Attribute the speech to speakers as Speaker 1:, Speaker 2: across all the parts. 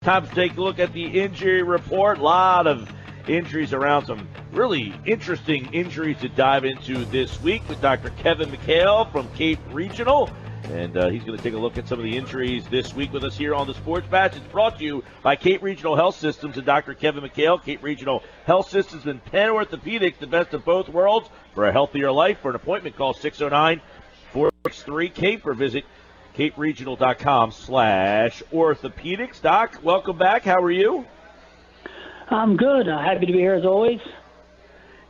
Speaker 1: Time to take a look at the injury report. A lot of injuries around, some really interesting injuries to dive into this week with Dr. Kevin McHale from Cape Regional. And he's going to take a look at some of the injuries this week with us here on the Sports Batch. It's brought to you by Cape Regional Health Systems and Dr. Kevin McHale. Cape Regional Health Systems and Penn Orthopedics, the best of both worlds for a healthier life. For an appointment, call 609-463-CAPE or visit caperegional.com/orthopedics. Doc, welcome back. How are you?
Speaker 2: I'm good. Happy to be here as always.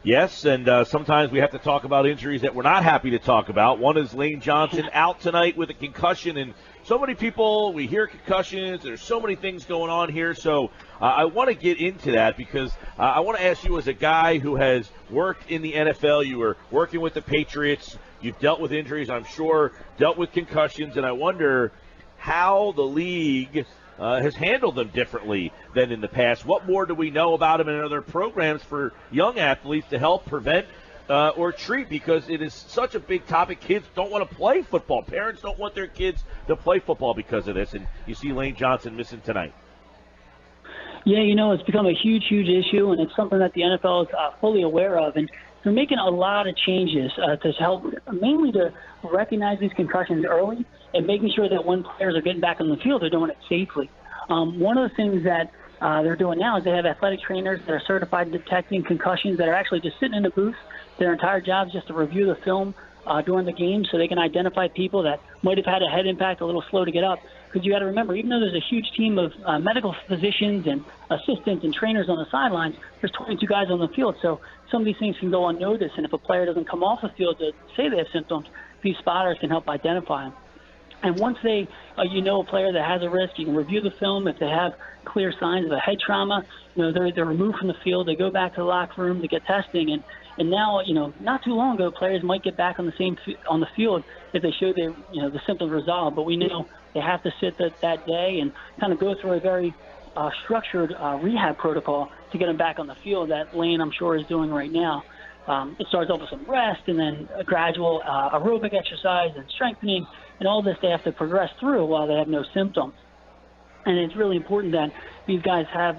Speaker 1: Yes, and sometimes we have to talk about injuries that we're not happy to talk about. One is Lane Johnson out tonight with a concussion, and so many people, we hear concussions. There's so many things going on here, so I want to get into that because I want to ask you, as a guy who has worked in the NFL, you were working with the Patriots, you've dealt with injuries, I'm sure, dealt with concussions, and I wonder how the league has handled them differently than in the past. What more do we know about them and other programs for young athletes to help prevent or treat? Because it is such a big topic. Kids don't want to play football. Parents don't want their kids to play football because of this. And you see Lane Johnson missing tonight.
Speaker 2: Yeah, it's become a huge, huge issue, and it's something that the NFL is fully aware of. And they're making a lot of changes to help, mainly to recognize these concussions early and making sure that when players are getting back on the field, they're doing it safely. One of the things that they're doing now is they have athletic trainers that are certified in detecting concussions that are actually just sitting in the booth. Their entire job is just to review the film during the game so they can identify people that might have had a head impact, a little slow to get up. Because you got to remember, even though there's a huge team of medical physicians and assistants and trainers on the sidelines, there's 22 guys on the field. So some of these things can go unnoticed. And if a player doesn't come off the field to say they have symptoms, these spotters can help identify them. And once they, a player that has a risk, you can review the film. If they have clear signs of a head trauma, they're removed from the field. They go back to the locker room to get testing. And now, not too long ago, players might get back on the field if they show the symptoms resolved. But we know they have to sit that day and kind of go through a very structured rehab protocol to get them back on the field that Lane, I'm sure, is doing right now. It starts off with some rest and then a gradual aerobic exercise and strengthening, and all this they have to progress through while they have no symptoms. And it's really important that these guys have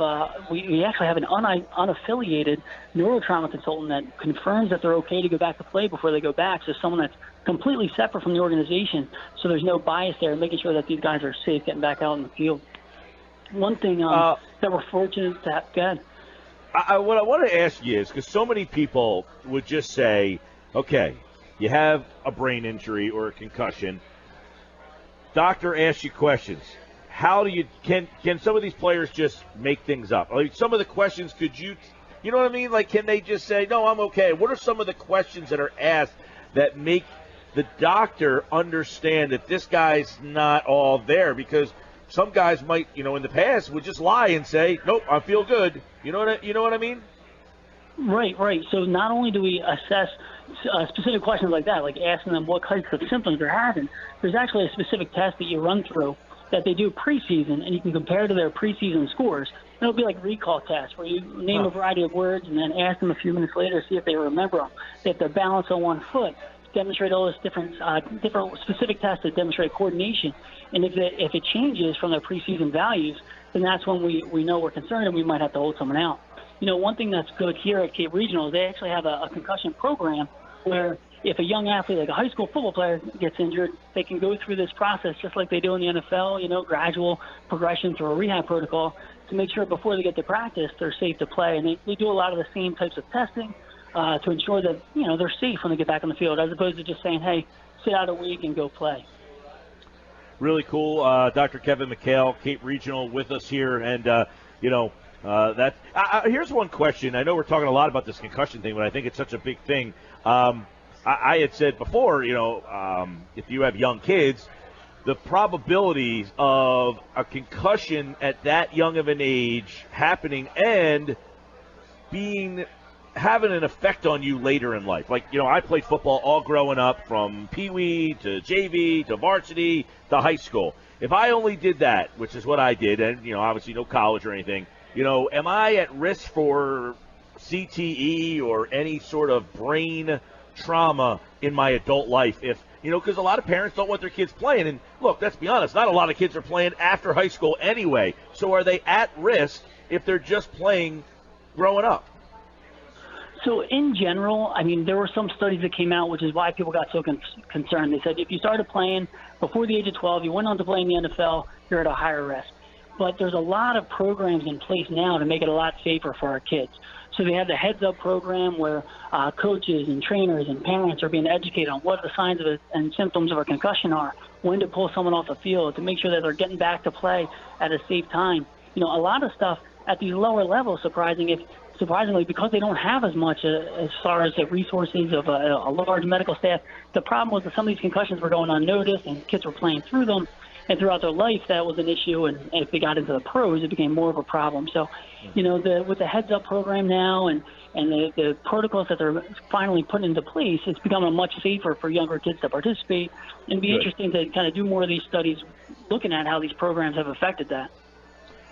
Speaker 2: we actually have an unaffiliated neurotrauma consultant that confirms that they're okay to go back to play before they go back. So someone that's completely separate from the organization, so there's no bias there, making sure that these guys are safe getting back out in the field. One thing that we're fortunate to have, go ahead.
Speaker 1: What I want to ask you is, because so many people would just say, okay, you have a brain injury or a concussion, doctor asks you questions. How do can some of these players just make things up? Like, some of the questions, could you know what I mean? Like, can they just say, no, I'm okay? What are some of the questions that are asked that make the doctor understand that this guy's not all there? Because some guys might, in the past would just lie and say, nope, I feel good. You know what I mean?
Speaker 2: Right. So not only do we assess specific questions like that, like asking them what types of symptoms they're having, there's actually a specific test that you run through that they do preseason, and you can compare to their preseason scores. It'll be like recall tests where you name a variety of words and then ask them a few minutes later to see if they remember them. They have to balance on one foot, demonstrate all those different specific tests that demonstrate coordination. And if it changes from their preseason values, then that's when we know we're concerned and we might have to hold someone out. One thing that's good here at Cape Regional is they actually have a concussion program where if a young athlete, like a high school football player, gets injured, they can go through this process just like they do in the NFL, gradual progression through a rehab protocol to make sure before they get to practice, they're safe to play. And they do a lot of the same types of testing to ensure that, they're safe when they get back on the field, as opposed to just saying, hey, sit out a week and go play.
Speaker 1: Really cool. Dr. Kevin McHale, Cape Regional, with us here. And, here's one question. I know we're talking a lot about this concussion thing, but I think it's such a big thing. I had said before, if you have young kids, the probabilities of a concussion at that young of an age happening and having an effect on you later in life. Like, I played football all growing up, from Pee-wee to JV to varsity to high school. If I only did that, which is what I did, and, obviously no college or anything, am I at risk for CTE or any sort of brain trauma in my adult life if because a lot of parents don't want their kids playing. And look, let's be honest, not a lot of kids are playing after high school anyway. So are they at risk if they're just playing growing up?
Speaker 2: So in general, I mean, there were some studies that came out, which is why people got so concerned. They said if you started playing before the age of 12, you went on to play in the NFL, you're at a higher risk. But there's a lot of programs in place now to make it a lot safer for our kids. So they have the Heads Up program where coaches and trainers and parents are being educated on what the signs of and symptoms of a concussion are, when to pull someone off the field, to make sure that they're getting back to play at a safe time. A lot of stuff at these lower levels, surprisingly, because they don't have as much as far as the resources of a large medical staff. The problem was that some of these concussions were going unnoticed and kids were playing through them. And throughout their life, that was an issue. And if they got into the pros, it became more of a problem. So, with the Heads Up program now and the protocols that they're finally putting into place, it's becoming much safer for younger kids to participate. And it'd be interesting to kind of do more of these studies looking at how these programs have affected that.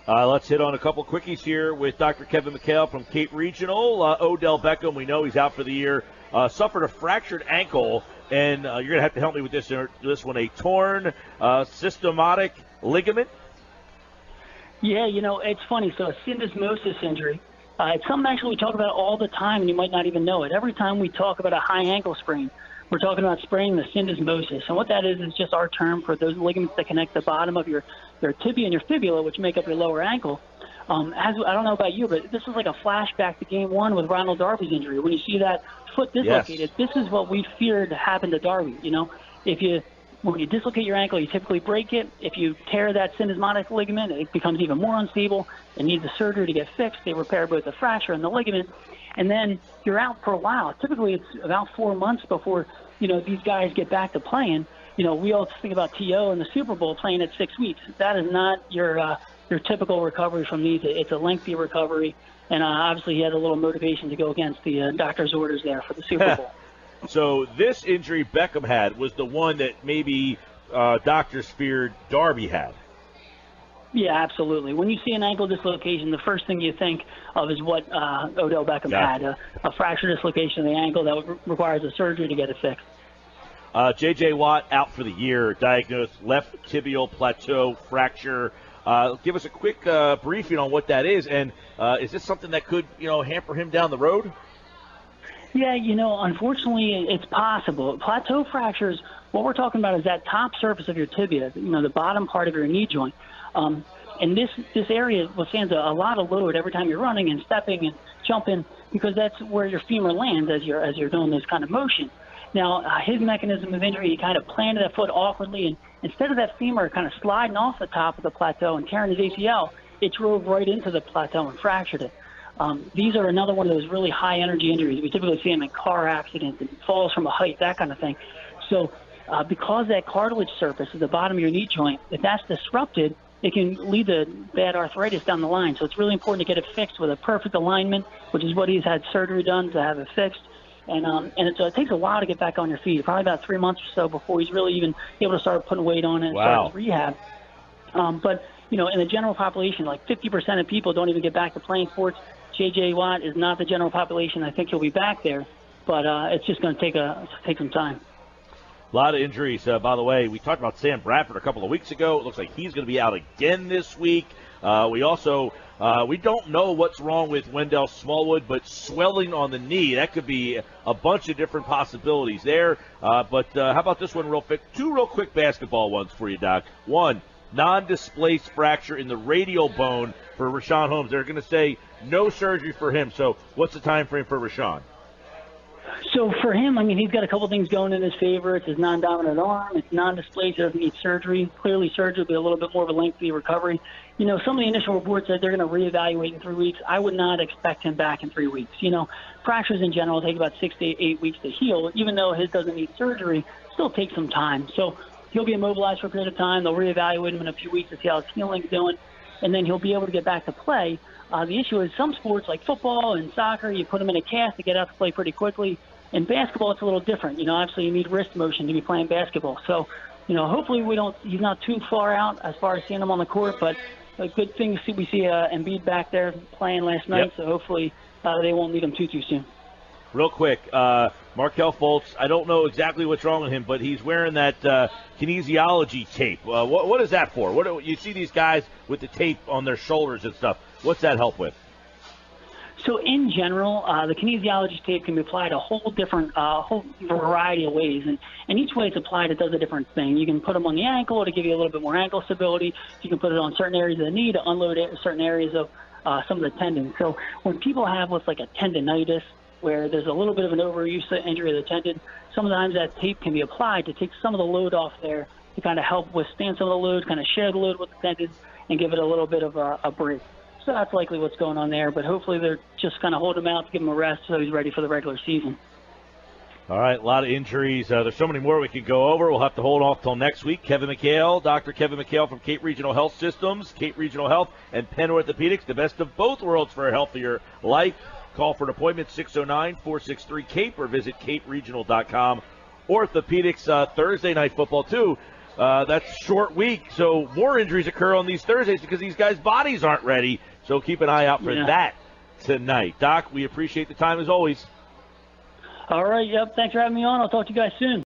Speaker 1: Let's hit on a couple quickies here with Dr. Kevin McHale from Cape Regional. Odell Beckham, we know he's out for the year, suffered a fractured ankle, and you're going to have to help me with this one, a torn systematic ligament. Yeah,
Speaker 2: it's funny. So a syndesmosis injury, it's something actually we talk about all the time, and you might not even know it. Every time we talk about a high ankle sprain, we're talking about spraining the syndesmosis. And what that is just our term for those ligaments that connect the bottom of your tibia and your fibula, which make up your lower ankle. I don't know about you, but this is like a flashback to Game 1 with Ronald Darby's injury. When you see that foot dislocated, This is what we feared happened to Darby. When you dislocate your ankle, you typically break it. If you tear that syndesmotic ligament, it becomes even more unstable. It needs a surgery to get fixed. They repair both the fracture and the ligament. And then you're out for a while. Typically, it's about 4 months before, these guys get back to playing. We all think about T.O. and the Super Bowl playing at 6 weeks. That is not your typical recovery from these. It's a lengthy recovery. And obviously he had a little motivation to go against the doctor's orders there for the Super Bowl.
Speaker 1: So this injury Beckham had was the one that maybe doctors feared Darby had.
Speaker 2: Yeah, absolutely. When you see an ankle dislocation, the first thing you think of is what Odell Beckham had, a fracture dislocation of the ankle that requires a surgery to get it fixed.
Speaker 1: J.J. Watt out for the year, diagnosed left tibial plateau fracture. Give us a quick briefing on what that is, and is this something that could, hamper him down the road?
Speaker 2: Yeah, unfortunately, it's possible. Plateau fractures, what we're talking about is that top surface of your tibia, the bottom part of your knee joint. And this area withstands a lot of load every time you're running and stepping and jumping, because that's where your femur lands as you're doing this kind of motion. Now, his mechanism of injury, he kind of planted that foot awkwardly, and instead of that femur kind of sliding off the top of the plateau and tearing his ACL, it drove right into the plateau and fractured it. These are another one of those really high-energy injuries. We typically see them in car accidents and falls from a height, that kind of thing. So because that cartilage surface at the bottom of your knee joint, if that's disrupted, it can lead to bad arthritis down the line. So it's really important to get it fixed with a perfect alignment, which is what he's had surgery done to have it fixed. And it takes a while to get back on your feet, probably about 3 months or so before he's really even able to start putting weight on it and start his rehab. But, in the general population, like 50% of people don't even get back to playing sports. J.J. Watt is not the general population. I think he'll be back there, but it's just going to take some time.
Speaker 1: A lot of injuries. By the way, we talked about Sam Bradford a couple of weeks ago. It looks like he's going to be out again this week. We don't know what's wrong with Wendell Smallwood, but swelling on the knee, that could be a bunch of different possibilities there. But how about this one real quick? Two real quick basketball ones for you, Doc. One, non-displaced fracture in the radial bone for Rashawn Holmes. They're going to say no surgery for him. So what's the time frame for Rashawn?
Speaker 2: So for him, he's got a couple things going in his favor. It's his non-dominant arm. It's non-displaced. It doesn't need surgery. Clearly, surgery will be a little bit more of a lengthy recovery. Some of the initial reports said they're going to reevaluate in 3 weeks. I would not expect him back in 3 weeks. Fractures in general take about 6 to 8 weeks to heal. Even though his doesn't need surgery, still takes some time. So he'll be immobilized for a period of time. They'll reevaluate him in a few weeks to see how his healing's doing, and then he'll be able to get back to play. The issue is some sports like football and soccer, you put them in a cast to get out to play pretty quickly. In basketball, it's a little different. Obviously you need wrist motion to be playing basketball. So, hopefully he's not too far out as far as seeing him on the court, but a good thing we see Embiid back there playing last night, so hopefully they won't need him too soon.
Speaker 1: Real quick, Markelle Fultz, I don't know exactly what's wrong with him, but he's wearing that kinesiology tape. What is that for? You see these guys with the tape on their shoulders and stuff. What's that help with?
Speaker 2: So in general, the kinesiology tape can be applied a whole variety of ways, and each way it's applied, it does a different thing. You can put them on the ankle to give you a little bit more ankle stability. You can put it on certain areas of the knee to unload certain areas of some of the tendons. So when people have what's like a tendonitis, where there's a little bit of an overuse injury of the tendon, sometimes that tape can be applied to take some of the load off there to kind of help withstand some of the load, kind of share the load with the tendon, and give it a little bit of a break. So that's likely what's going on there, but hopefully they're just kind of hold him out to give him a rest so he's ready for the regular season.
Speaker 1: All right, a lot of injuries. There's so many more we could go over. We'll have to hold off till next week. Kevin McHale, Dr. Kevin McHale from Cape Regional Health Systems, Cape Regional Health, and Penn Orthopedics, the best of both worlds for a healthier life. Call for an appointment, 609-463-CAPE, or visit caperegional.com. Orthopedics, Thursday night football, too. That's short week, so more injuries occur on these Thursdays because these guys' bodies aren't ready. So keep an eye out for that tonight. Doc, we appreciate the time as always.
Speaker 2: All right, yep. Thanks for having me on. I'll talk to you guys soon.